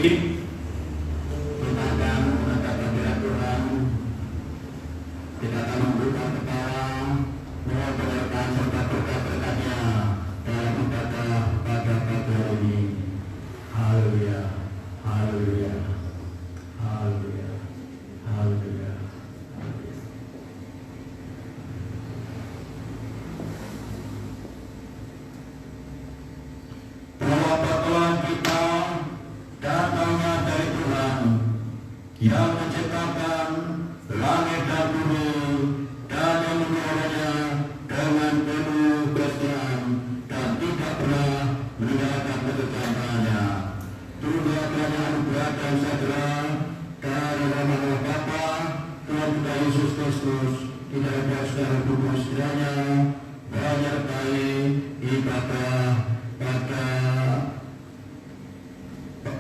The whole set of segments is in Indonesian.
sedikit. Kita akan menghadap hadirat Tuhan. Kita akan membuka kepala, mohon berkat serta berkat-berkatnya dalam ibadah pada pagi hari ini. Haleluya, haleluya, haleluya, haleluya. Bahwa pertolongan kita datangnya dari Tuhan yang menciptakan langit dan bumi dan yang memelihara dengan penuh kesetiaan dan tidak pernah meninggalkan kesejahteraannya. Turunlah kiranya anugerah dan sejahtera dari rahmat Allah Bapa, Tuhan kita Yesus Kristus, di dalam saudara kudus kiranya menyertai ibadah pada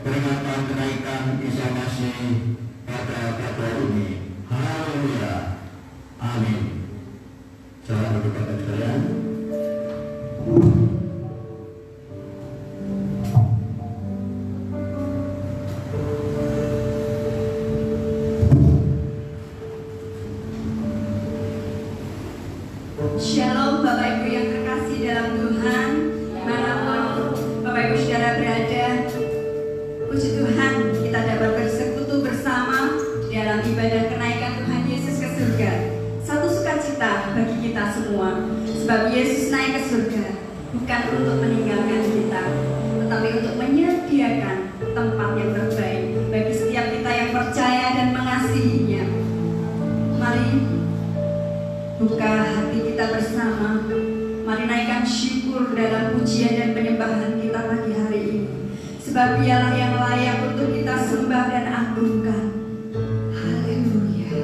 peringatan kenaikan Isa Masih pada pada ini. Haleluya, amin. Salam berkat sekalian. Shalom Bapak Ibu yang terkasih dalam Tuhan, dimanapun Bapak Ibu saudara berada. Puji Tuhan, kita dapat bersekutu bersama dalam ibadah kenaikan Tuhan Yesus ke surga. Satu sukacita bagi kita semua, sebab Yesus naik ke surga bukan untuk meninggalkan kita, tetapi untuk menyediakan tempat yang terbaik bagi setiap kita yang percaya dan mengasihinya. Mari buka hati kita bersama. Mari naikkan syukur dalam pujian dan penyembahan kita pagi hari ini, sebab Dialah yang layak untuk kita sembah dan agungkan. Haleluya.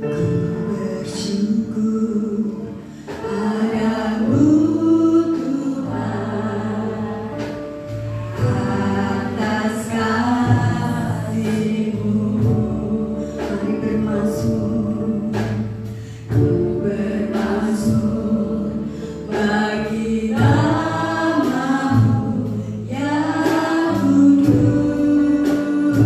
Ku bersyukur padamu Tuhan atas kasih-Mu. Mari bermasmur, ku bermasmur bagi nama-Mu yang kudus.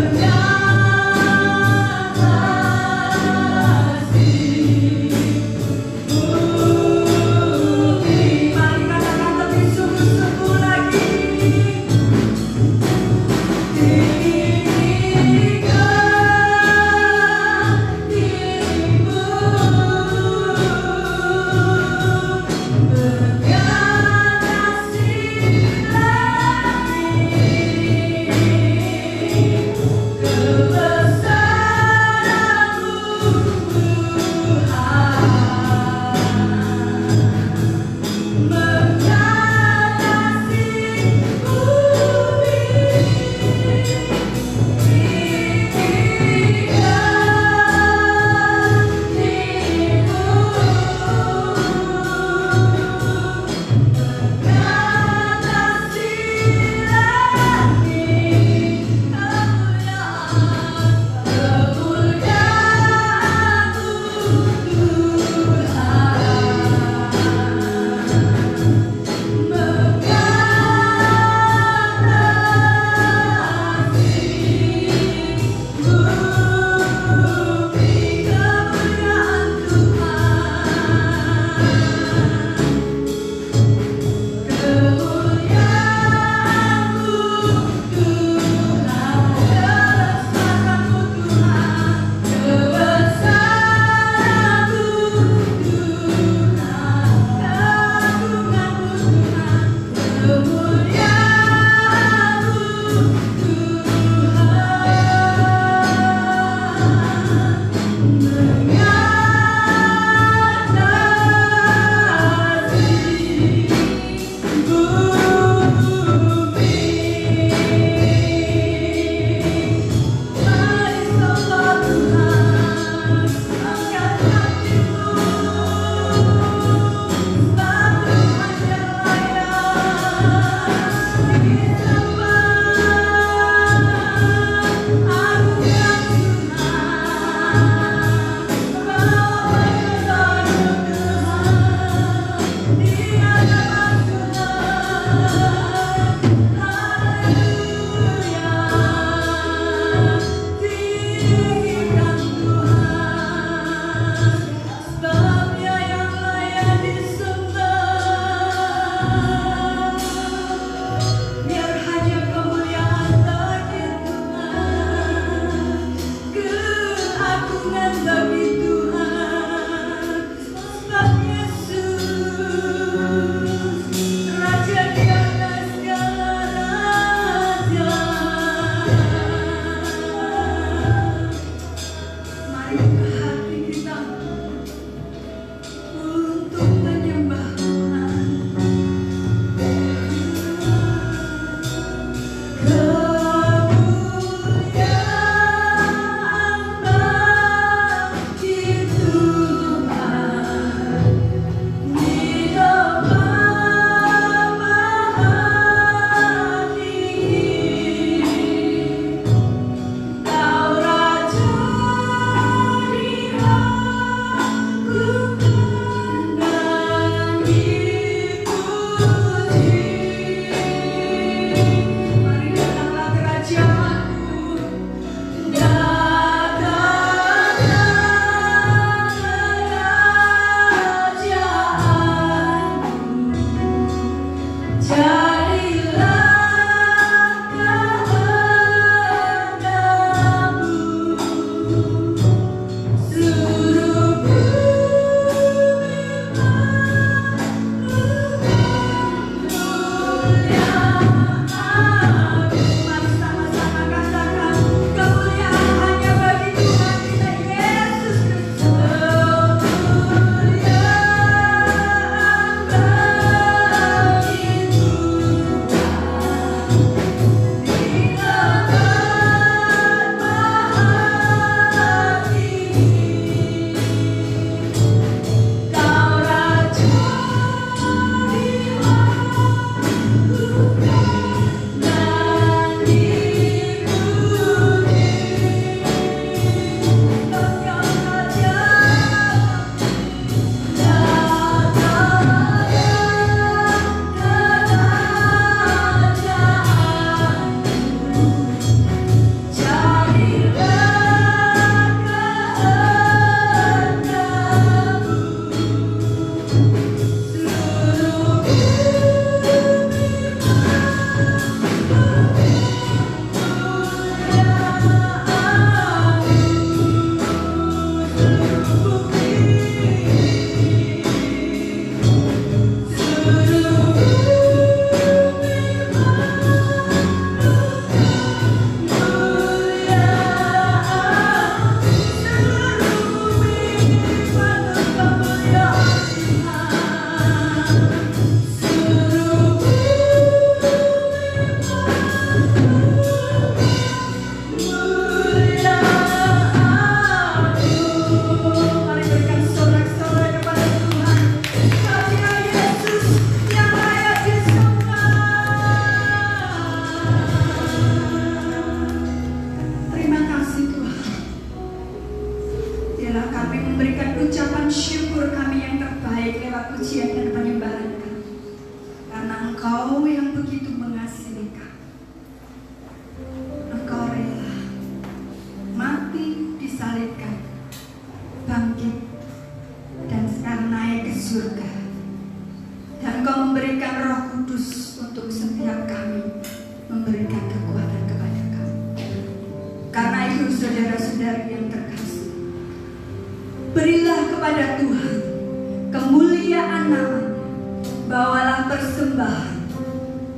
Terima baik lewat pujian dan penyembahan kami. Karena Engkau yang begitu mengasihi kami. Engkau rela mati disalibkan, bangkit, dan sekarang naik ke surga. Dan Engkau memberikan Roh Kudus untuk setiap kami, memberikan kekuatan kepada kami. Karena itu saudara-saudari yang terkasih, berilah kepada Tuhan kemuliaan namanya, bawalah persembahan,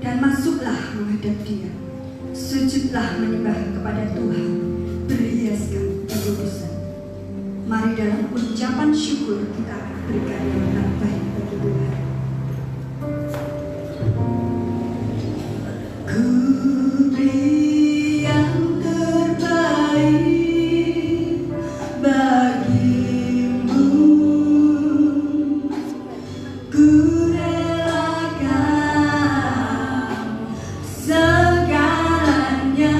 dan masuklah menghadap Dia. Sujudlah menyembah kepada Tuhan, berhiaskan kekudusan. Mari dalam ucapan syukur kita berikan yang terbaik bagi Tuhan. Ku beri yang terbaik bagimu, ku relakan segalanya,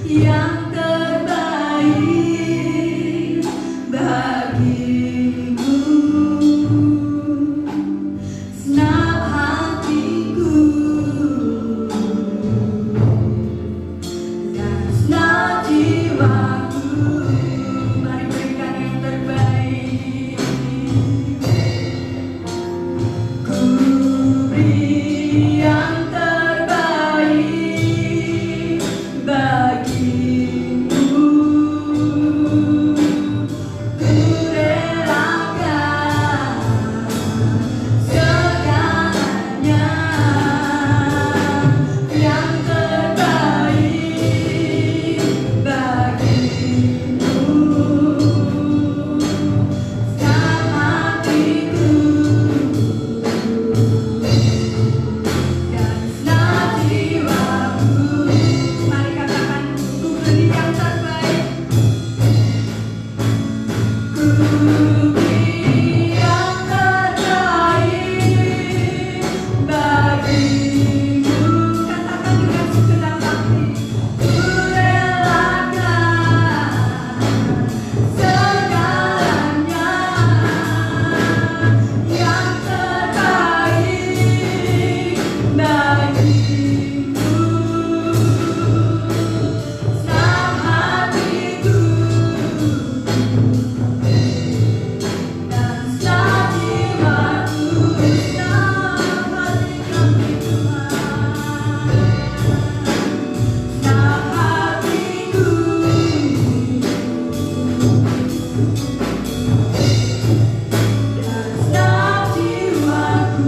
yang terbaik bagimu. Senang hatiku dan senang jiwaku, mari berikan yang terbaik. Ku beri yang terbaik bagimu, ku relakan segalanya, yang terbaik bagimu. Senang hatiku dan senang jiwaku, mari katakan, ku beri yang terbaik. Ku beri yang terbaik bagimu. Katakan dengan segenap hati, ku relakan segalanya, yang terbaik bagimu. Senang hatiku dan senang jiwaku, senang hati kami Tuhan. Senang hatiku dan senang jiwaku.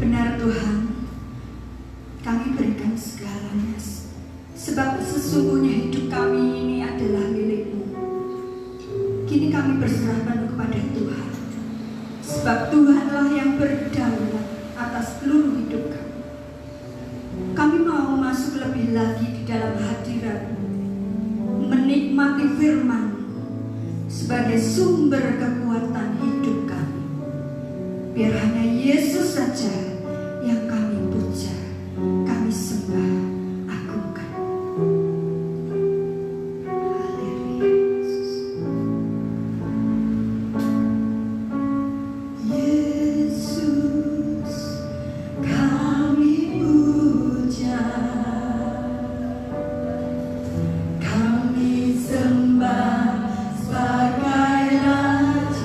Benar Tuhan, kami berikan segalanya, sebab sesungguhnya hidup kami ini adalah milik-Mu. Kini kami berserah penuh kepada Tuhan, sebab Tuhanlah yang berdaulat atas seluruh hidup kami. Kami mau masuk lebih lagi di dalam hadirat-Mu, menikmati firman sebagai sumber kekuatan hidup kami. Biar hanya Yesus saja yang kami puja, kami sembah, agungkan. Haleluya. Yesus kami puja, kami sembah sebagai Raja.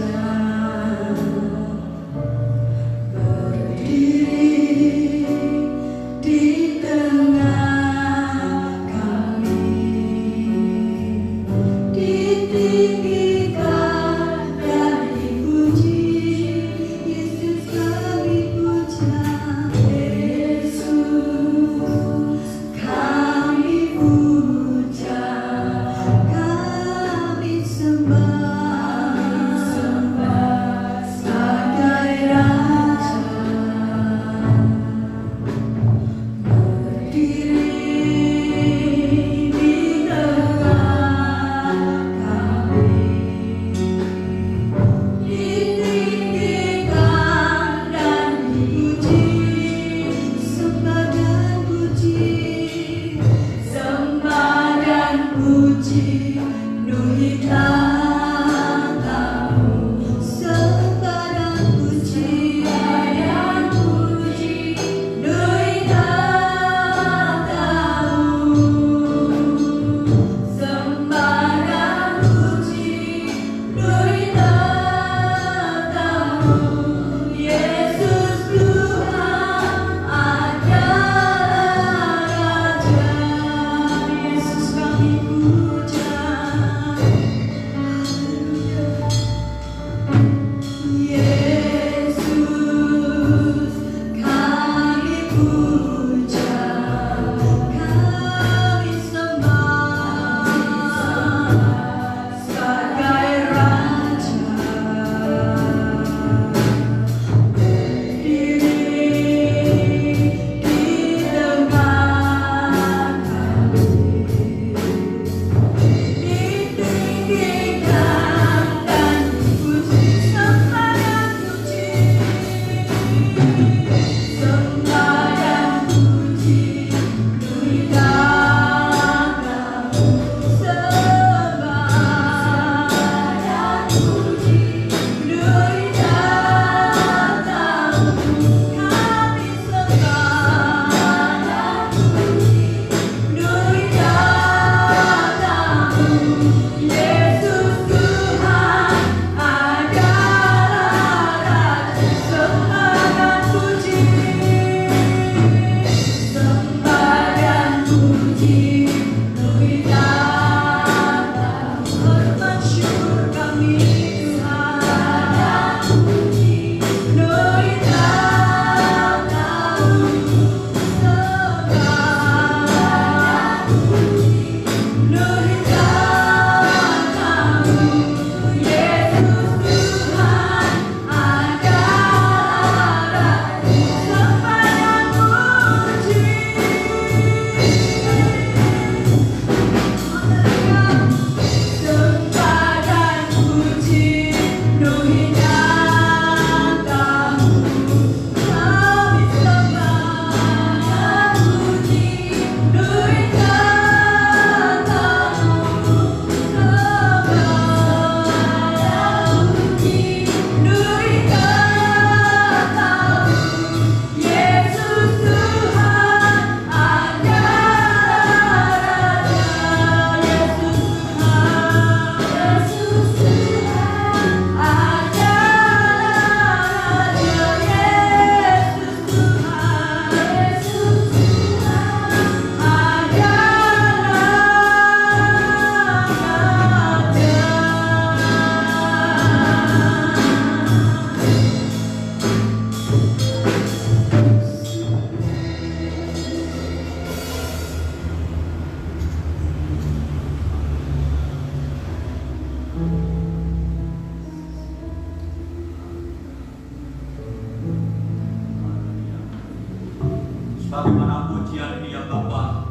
Sebagaimana pujian ini ya Bapa,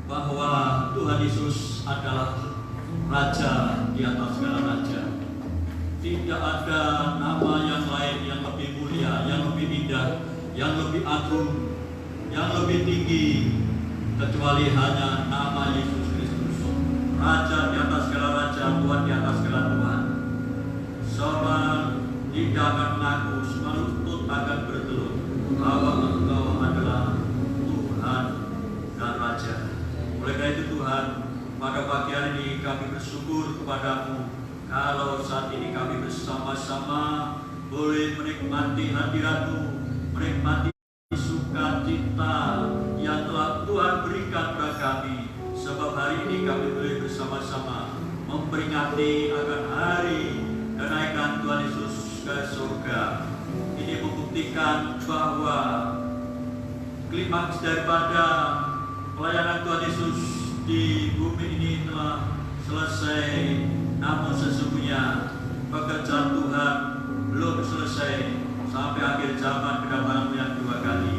bahwa Tuhan Yesus adalah Raja di atas segala raja. Tidak ada nama yang lain yang lebih mulia, yang lebih indah, yang lebih agung, yang lebih tinggi, kecuali hanya nama Yesus Kristus, Raja di atas segala raja, Tuhan di atas segala Tuhan. Semua tidak akan mengaku, semua lutut akan bertelut bahwa Engkau adalah Tuhan dan Raja. Oleh karena itu Tuhan, pada pagi hari ini kami bersyukur kepadamu kalau saat ini kami bersama-sama boleh menikmati hadirat-Mu, menikmati sukacita yang telah Tuhan berikan kepada kami. Sebab hari ini kami boleh bersama-sama memperingati akan hari kenaikan Tuhan Yesus ke surga. Ini membuktikan bahwa klimaks daripada pelayanan Tuhan Yesus di bumi ini telah selesai. Namun sesungguhnya pekerjaan Tuhan belum selesai sampai akhir zaman kedatangan yang kedua kali.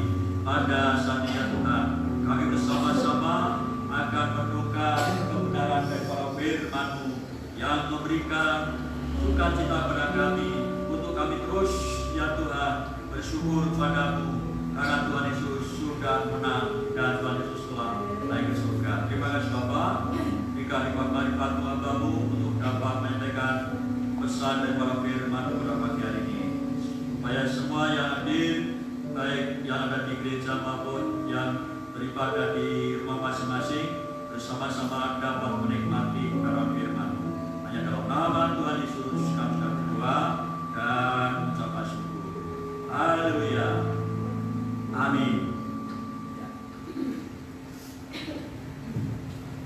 Pada saatnya Tuhan, kami bersama-sama akan menukar kebenaran daripada firman-Mu yang memberikan sukacita kepada kami untuk kami terus ya Tuhan bersyukur padamu karena Tuhan Yesus sudah menang dan Tuhan Yesus telah naik ke surga. Terima kasih Bapak. Jika marifat-Mu Hamba-Mu untuk dapat menyampaikan pesan daripada firman pada pagi hari ini, supaya semua yang hadir, baik yang ada di gereja maupun yang beribadah di rumah masing-masing, bersama-sama dapat menikmati kebenaran firman-Mu. Hanya dalam nama Tuhan Yesus kami sudah berdoa dan mengucapkan syukur. Haleluya. Amin.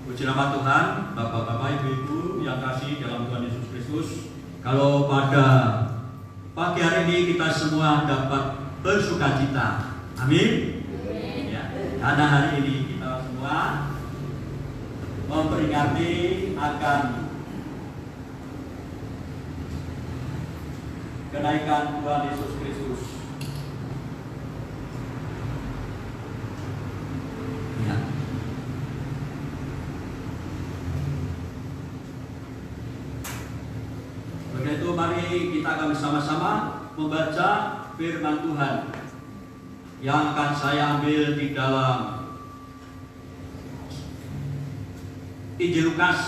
Puji nama Tuhan, Bapak-bapak, Ibu-ibu yang kasih dalam Tuhan Yesus Kristus. Kalau pada pagi hari ini kita semua dapat bersukacita. Amin. Ya, karena hari ini kita semua memperingati akan kenaikan Tuhan Yesus Kristus. Ya. Oleh itu mari kita akan bersama-sama membaca firman Tuhan yang akan saya ambil di dalam Injil Lukas.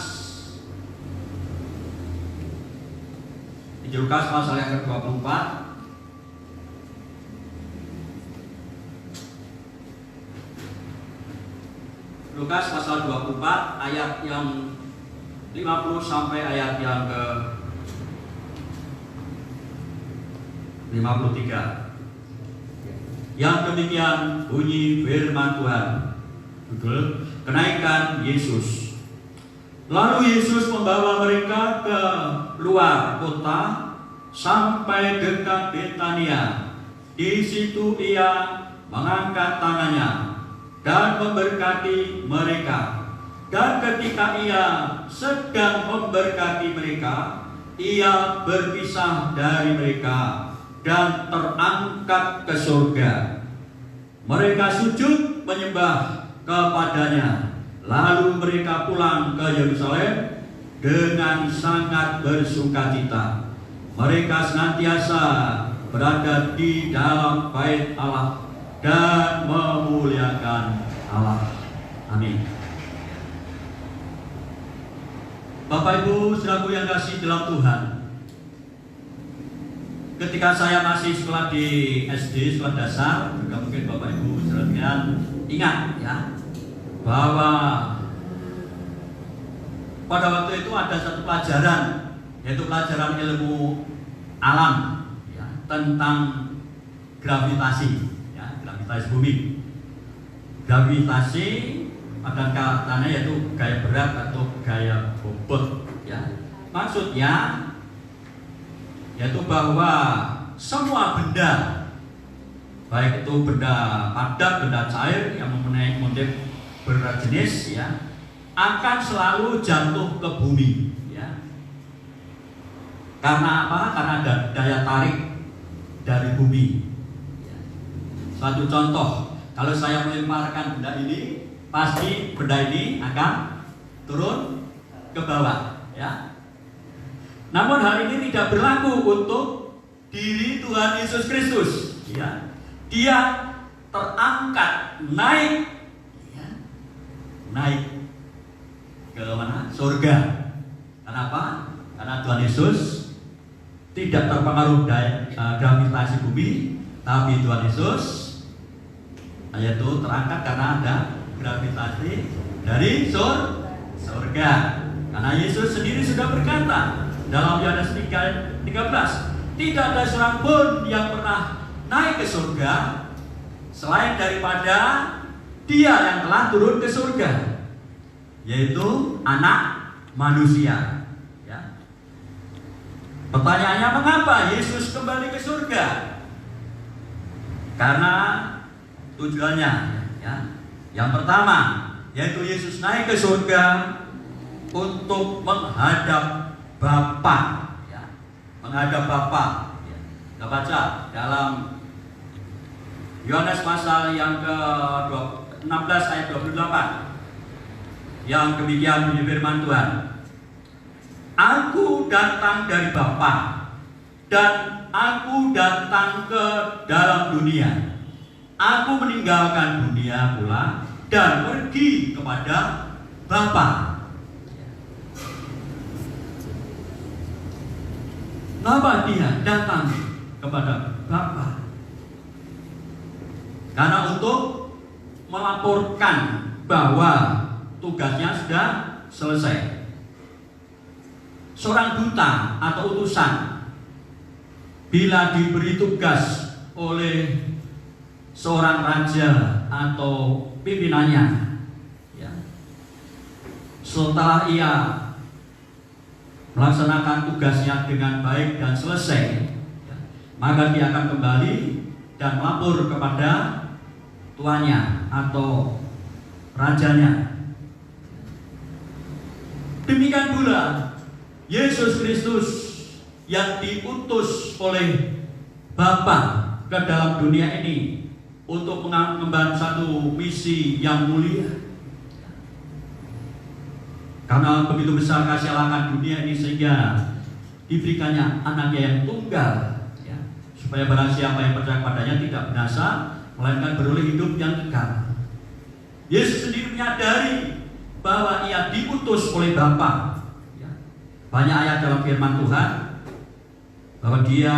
Injil Lukas pasal yang ke-24. Lukas pasal 24 ayat yang 50 sampai ayat yang ke 53. Yang demikian bunyi firman Tuhan. Judul kenaikan Yesus. Lalu Yesus membawa mereka ke luar kota sampai dekat Betania. Di situ ia mengangkat tangannya dan memberkati mereka. Dan ketika ia sedang memberkati mereka, ia berpisah dari mereka dan terangkat ke surga. Mereka sujud menyembah kepadanya. Lalu mereka pulang ke Yerusalem dengan sangat bersukacita. Mereka senantiasa berada di dalam bait Allah dan memuliakan Allah. Amin. Bapak Ibu saudaraku yang kasih dalam Tuhan, ketika saya masih sekolah di SD, sekolah dasar, juga mungkin Bapak Ibu sekalian ingat ya, bahwa pada waktu itu ada satu pelajaran, yaitu pelajaran ilmu alam ya, tentang gravitasi ya, gravitasi bumi. Gravitasi pada katanya yaitu gaya berat atau gaya bobot ya. Maksudnya yaitu bahwa semua benda, baik itu benda padat, benda cair yang mempunyai motif berjenis ya, akan selalu jatuh ke bumi ya. Karena apa? Karena ada daya tarik dari bumi ya. Satu contoh, Kalau saya melemparkan benda ini, pasti benda ini akan turun ke bawah, ya. Namun hal ini tidak berlaku untuk diri Tuhan Yesus Kristus, ya. Dia terangkat naik, ya, naik ke mana? Surga. Kenapa? Karena Tuhan Yesus tidak terpengaruh dari gravitasi bumi, tapi Tuhan Yesus yaitu terangkat karena ada gravitasi dari surga. Karena Yesus sendiri sudah berkata dalam Yohanes 3:13, tidak ada seorang pun yang pernah naik ke surga selain daripada Dia yang telah turun ke surga, yaitu Anak Manusia. Ya. Pertanyaannya, mengapa Yesus kembali ke surga? Karena tujuannya, ya. Yang pertama, yaitu Yesus naik ke surga untuk menghadap Bapa, ya. Menghadap Bapa. Ya. Kita baca dalam Yohanes pasal yang ke-16 ayat 28. Yang demikian bunyi firman Tuhan. Aku datang dari Bapa, dan aku datang ke dalam dunia. Aku meninggalkan dunia pula dan pergi kepada Bapa. Kenapa Dia datang kepada Bapa? Karena untuk melaporkan bahwa tugasnya sudah selesai. Seorang duta atau utusan bila diberi tugas oleh seorang raja atau pimpinannya, ya, setelah ia melaksanakan tugasnya dengan baik dan selesai, ya, maka dia akan kembali dan melapor kepada tuannya atau rajanya. Demikian pula Yesus Kristus yang diutus oleh Bapa ke dalam dunia ini untuk mengemban satu misi yang mulia. Karena begitu besar kasih Allah akan dunia ini sehingga diberikannya anaknya yang tunggal, ya, supaya barang siapa yang percaya padanya tidak binasa, melainkan beroleh hidup yang kekal. Yesus sendiri menyadari bahwa ia diutus oleh Bapa. Banyak ayat dalam firman Tuhan bahwa Dia,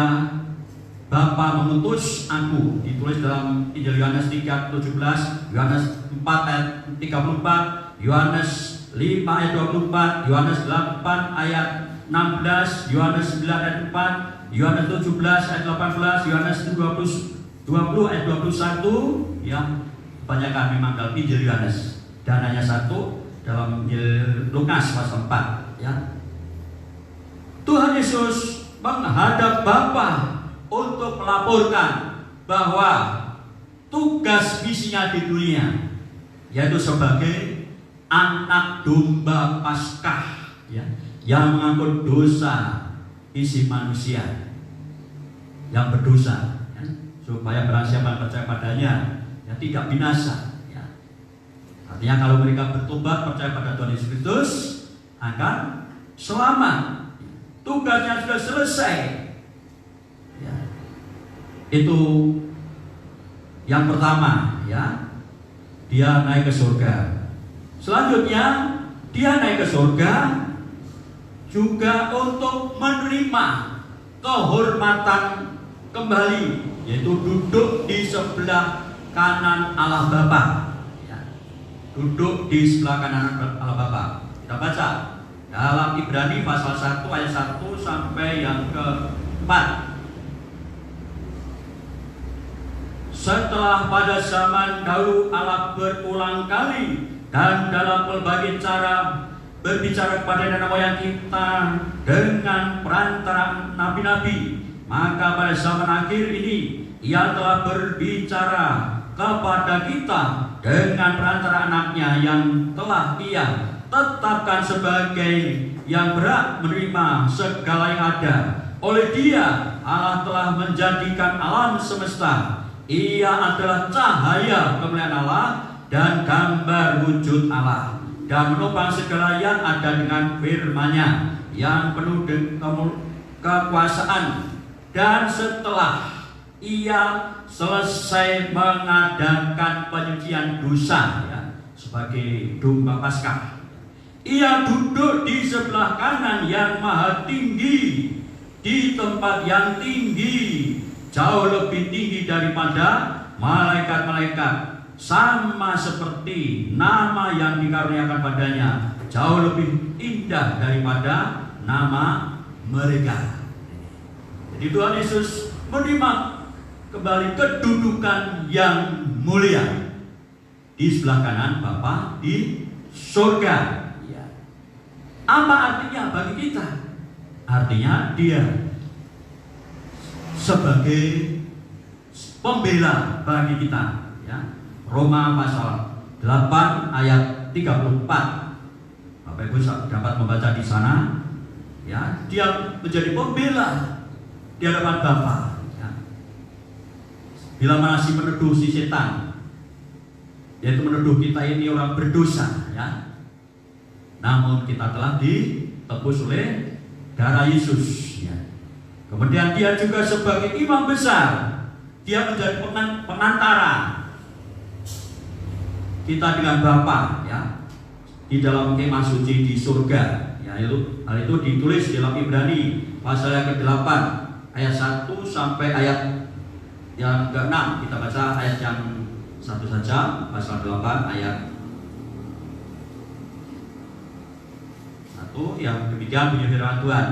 Bapa mengutus aku, ditulis dalam Injil Yohanes 3:17, Yohanes 4 ayat 34, Yohanes 5 ayat 24, Yohanes 8 ayat 16, Yohanes 9 ayat 4, Yohanes 17 ayat 18, Yohanes 20 ayat 21, ya, kebanyakan memang dalam Injil Yohanes, dan hanya satu dalam Injil Lukas pasal 4, ya. Tuhan Yesus menghadap Bapa untuk melaporkan bahwa tugas misinya di dunia yaitu sebagai anak domba Paskah, ya, yang mengangkut dosa isi manusia yang berdosa, ya, supaya barang siapa percaya padanya, ya, tidak binasa, ya. Artinya kalau mereka bertobat percaya pada Tuhan Yesus Kristus akan selamat. Tugasnya sudah selesai, ya. Itu yang pertama, ya. Dia naik ke surga. Selanjutnya dia naik ke surga juga untuk menerima kehormatan kembali, yaitu duduk di sebelah kanan Allah Bapa, ya. Duduk di sebelah kanan Allah Bapa. Kita baca dalam Ibrani pasal 1 ayat 1 sampai yang ke-4. Setelah pada zaman dahulu Allah berulang kali dan dalam berbagai cara berbicara kepada nenek moyang kita dengan perantaraan nabi-nabi, maka pada zaman akhir ini Ia telah berbicara kepada kita dengan perantara anaknya yang telah Ia tetapkan sebagai yang berhak menerima segala yang ada. Oleh Dia Allah telah menjadikan alam semesta, Ia adalah cahaya kemuliaan Allah dan gambar wujud Allah, dan menopang segala yang ada dengan firman-Nya yang penuh dengan kekuasaan. Dan setelah ia selesai mengadakan penyucian dosa, ya, sebagai domba Paskah, ia duduk di sebelah kanan yang maha tinggi, di tempat yang tinggi, jauh lebih tinggi daripada malaikat-malaikat, sama seperti nama yang dikaruniakan padanya jauh lebih indah daripada nama mereka. Jadi Tuhan Yesus menerima kembali kedudukan yang mulia di sebelah kanan Bapa di surga. Apa artinya bagi kita? Artinya dia sebagai pembela bagi kita, ya. Roma pasal 8 ayat 34. Bapak Ibu dapat membaca di sana, ya. Dia menjadi pembela di hadapan Bapa, ya. Bila masih menuduh si setan, yaitu menuduh kita ini orang berdosa, ya. Namun kita telah ditebus oleh darah Yesus, ya. Kemudian dia juga sebagai imam besar, dia menjadi pengantara kita dengan Bapa, ya, di dalam kemah suci di surga, ya. Hal itu ditulis dalam Ibrani pasal yang ke-8 ayat 1 sampai ayat yang ke-6. Kita baca ayat yang 1 saja, pasal 8 ayat 1, yang demikian bunyi firman Tuhan.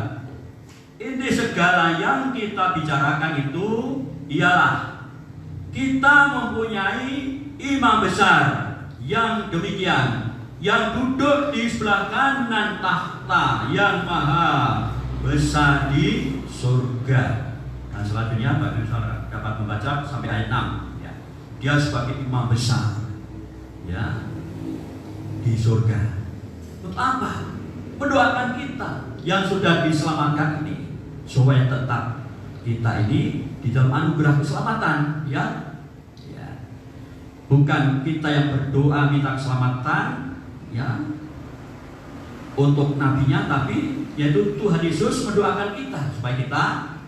Inti segala yang kita bicarakan itu ialah kita mempunyai imam besar yang demikian, yang duduk di sebelah kanan tahta yang maha besar di surga. Dan selanjutnya bagi saudara dapat membaca sampai ayat 6, ya. Dia sebagai imam besar, ya, di surga. Untuk apa? Mendoakan kita yang sudah diselamatkan ini supaya tetap kita ini di dalam anugerah keselamatan, ya. Bukan kita yang berdoa minta keselamatan, ya, untuk nabinya, tapi yaitu Tuhan Yesus mendoakan kita supaya kita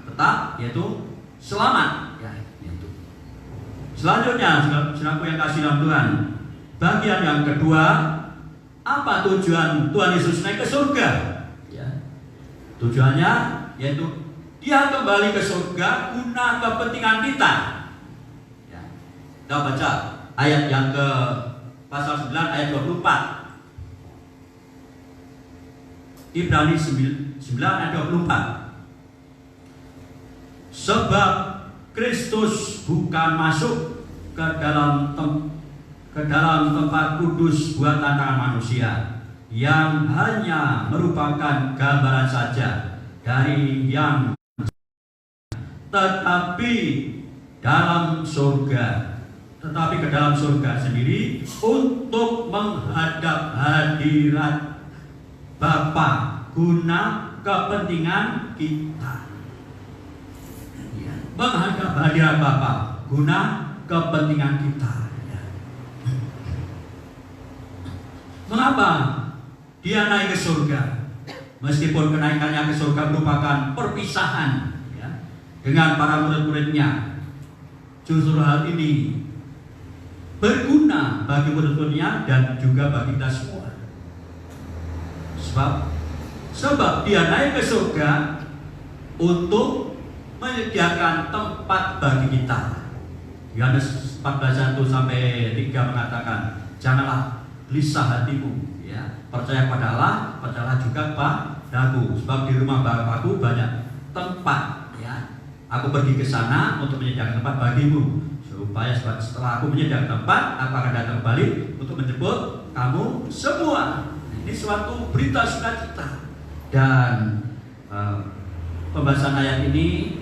tetap yaitu selamat, ya, yaitu. Selanjutnya, saudaraku yang kasih dalam Tuhan, bagian yang kedua, apa tujuan Tuhan Yesus naik ke surga? Ya. Tujuannya yaitu dia kembali ke surga guna kepentingan kita. Ya. Kita baca ayat yang ke pasal 9 ayat 24. Ibrani 9 ayat 24. Sebab Kristus bukan masuk ke dalam tempat kudus buatan tangan manusia, yang hanya merupakan gambaran saja dari yang, tetapi ke dalam surga sendiri untuk menghadap hadirat Bapa guna kepentingan kita. Menghadap hadirat Bapa guna kepentingan kita. Mengapa dia naik ke surga? Meskipun kenaikannya ke surga merupakan perpisahan, ya, dengan para murid-muridnya, justru hal ini berguna bagi murid-muridnya dan juga bagi kita semua. Sebab dia naik ke surga untuk menyediakan tempat bagi kita. Yohanes 14:1 sampai 3 mengatakan, janganlah gelisah hatimu, ya, percaya pada Allah, percayalah juga padaku, sebab di rumah Bapakku banyak tempat, ya. Aku pergi ke sana untuk menyediakan tempat bagimu, supaya setelah aku menyediakan tempat, aku akan datang kembali untuk menjemput kamu semua. Ini suatu berita sukacita. Dan pembahasan ayat ini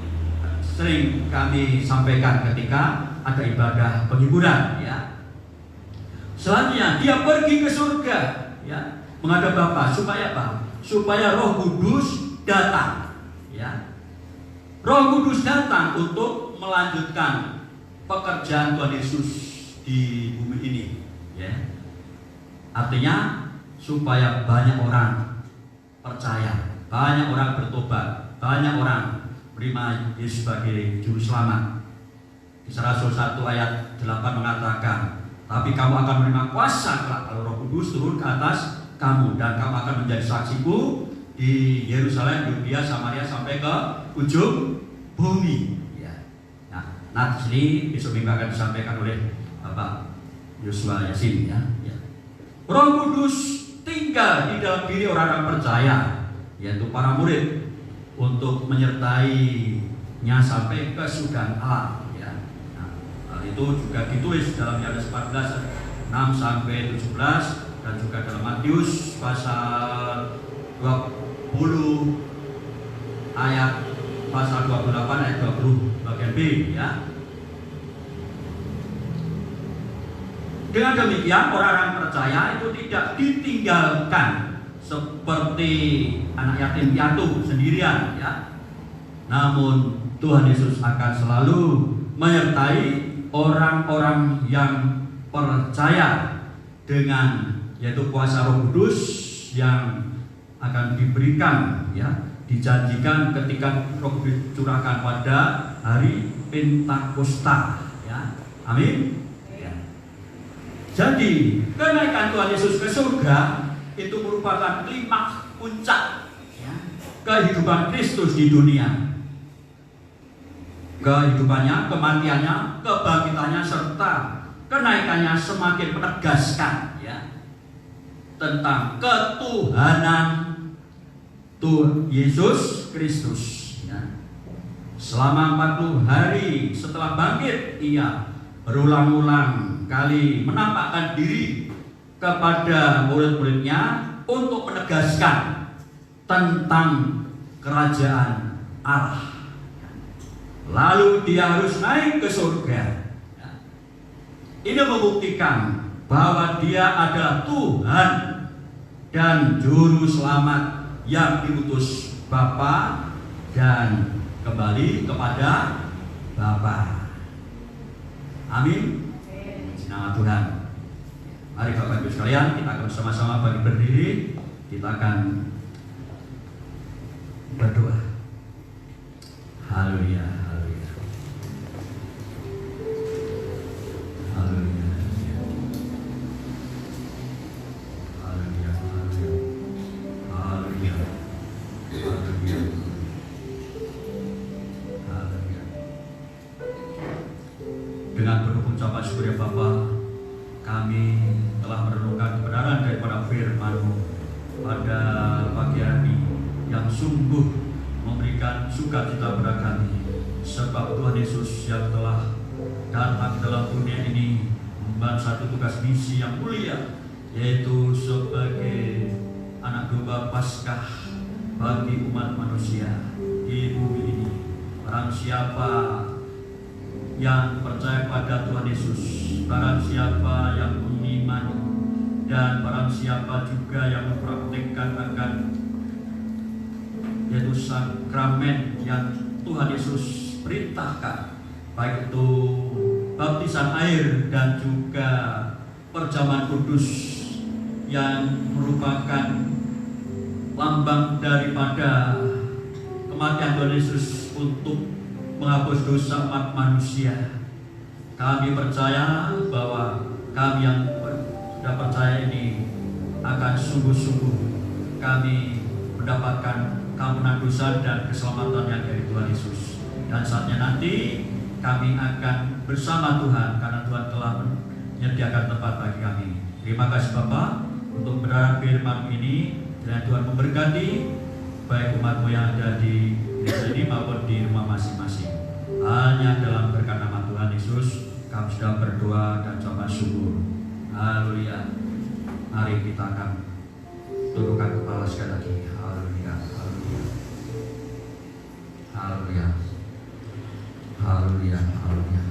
sering kami sampaikan ketika ada ibadah penghiburan, ya. Selanjutnya dia pergi ke surga, ya, menghadap Bapa supaya apa? Supaya Roh Kudus datang, ya. Roh Kudus datang untuk melanjutkan pekerjaan Tuhan Yesus di bumi ini, ya. Artinya supaya banyak orang percaya, banyak orang bertobat, banyak orang menerima Yesus sebagai juru selamat. Kisah Rasul 1 ayat 8 mengatakan, tapi kamu akan menerima kuasa kalau Roh Kudus turun ke atas kamu, dan kamu akan menjadi saksiku di Yerusalem, Yudea, Samaria sampai ke ujung bumi. Ya. Nah, di sini besok minggu akan disampaikan oleh Bapak Yosua Yasin, ya. Roh Kudus tinggal di dalam diri orang-orang percaya, yaitu para murid, untuk menyertainya sampai ke surga Allah. Ya. Nah, hal itu juga ditulis dalam Yohanes 14 6 sampai 17 dan juga dalam Matius pasal 20 ayat pasal 28 ayat 20 bagian B, ya. Dengan demikian orang-orang percaya itu tidak ditinggalkan seperti anak yatim piatu sendirian, ya. Namun Tuhan Yesus akan selalu menyertai orang-orang yang percaya dengan yaitu kuasa Roh Kudus yang akan diberikan, ya, dijanjikan ketika Roh Kudus curahkan pada hari Pentakosta, ya. Amin. Jadi kenaikan Tuhan Yesus ke surga itu merupakan klimaks puncak, ya, kehidupan Kristus di dunia. Kehidupannya, kematiannya, kebangkitannya serta kenaikannya semakin menegaskan, ya, tentang ketuhanan Tuhan Yesus Kristus, ya. Selama 40 hari setelah bangkit, ia berulang-ulang kali menampakkan diri kepada murid-muridnya untuk menegaskan tentang kerajaan Allah. Lalu dia harus naik ke surga. Ini membuktikan bahwa dia adalah Tuhan dan Juru Selamat yang diutus Bapa dan kembali kepada Bapa. Amin. Nama Tuhan. Mari Bapak Ibu sekalian, kita akan bersama-sama bagi berdiri. Kita akan berdoa. Haleluya, haleluya. Haleluya. Haleluya, haleluya. Haleluya. Haleluya. Haleluya. Dengan penuh ucapan syukur ya Bapa, kami telah merenungkan kebenaran daripada firman-Mu pada pagi hari yang sungguh memberikan sukacita kepada kami, sebab Tuhan Yesus yang telah datang dalam dunia ini memban satu tugas misi yang mulia, yaitu sebagai anak domba Paskah bagi umat manusia di bumi ini. Barang siapa yang percaya pada Tuhan Yesus, barang siapa yang mengimani, dan barang siapa juga yang mempraktikkan akan yaitu sakramen yang Tuhan Yesus perintahkan, baik itu baptisan air dan juga perjamuan kudus yang merupakan lambang daripada kematian Tuhan Yesus untuk menghapus dosa umat manusia. Kami percaya bahwa kami yang sudah percaya ini akan sungguh-sungguh kami mendapatkan keampunan dosa dan keselamatan yang dari Tuhan Yesus. Dan saatnya nanti kami akan bersama Tuhan karena Tuhan telah menyediakan tempat bagi kami. Terima kasih Bapa untuk kebenaran firman ini, dan Tuhan memberkati baik umat-Mu yang ada di gereja ini maupun di rumah masing-masing. Hanya dalam berkat nama Tuhan Yesus kami sudah berdoa dan ucap syukur. Haleluya. Mari kita akan tundukkan kepala sekali lagi. Haleluya. Haleluya. Haleluya. Haleluya. Haleluya.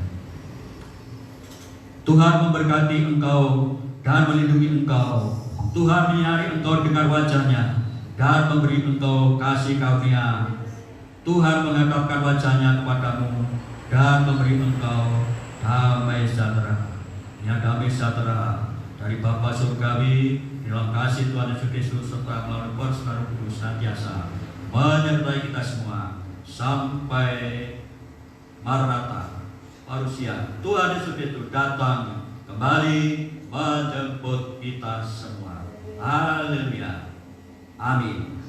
Tuhan memberkati engkau dan melindungi engkau. Tuhan menyinari engkau dengan wajah-Nya dan memberi engkau kasih karunia. Tuhan menghadapkan wajah-Nya kepadamu dan memberi engkau damai sejahtera, yang damai sejahtera dari Bapa Surgawi dalam kasih Tuhan Yesus Kristus serta melalui kuasa Roh Kudus senantiasa menyertai kita semua sampai Maranatha, parusia Tuhan Yesus Kristus datang kembali menjemput kita semua. Haleluya. Amin.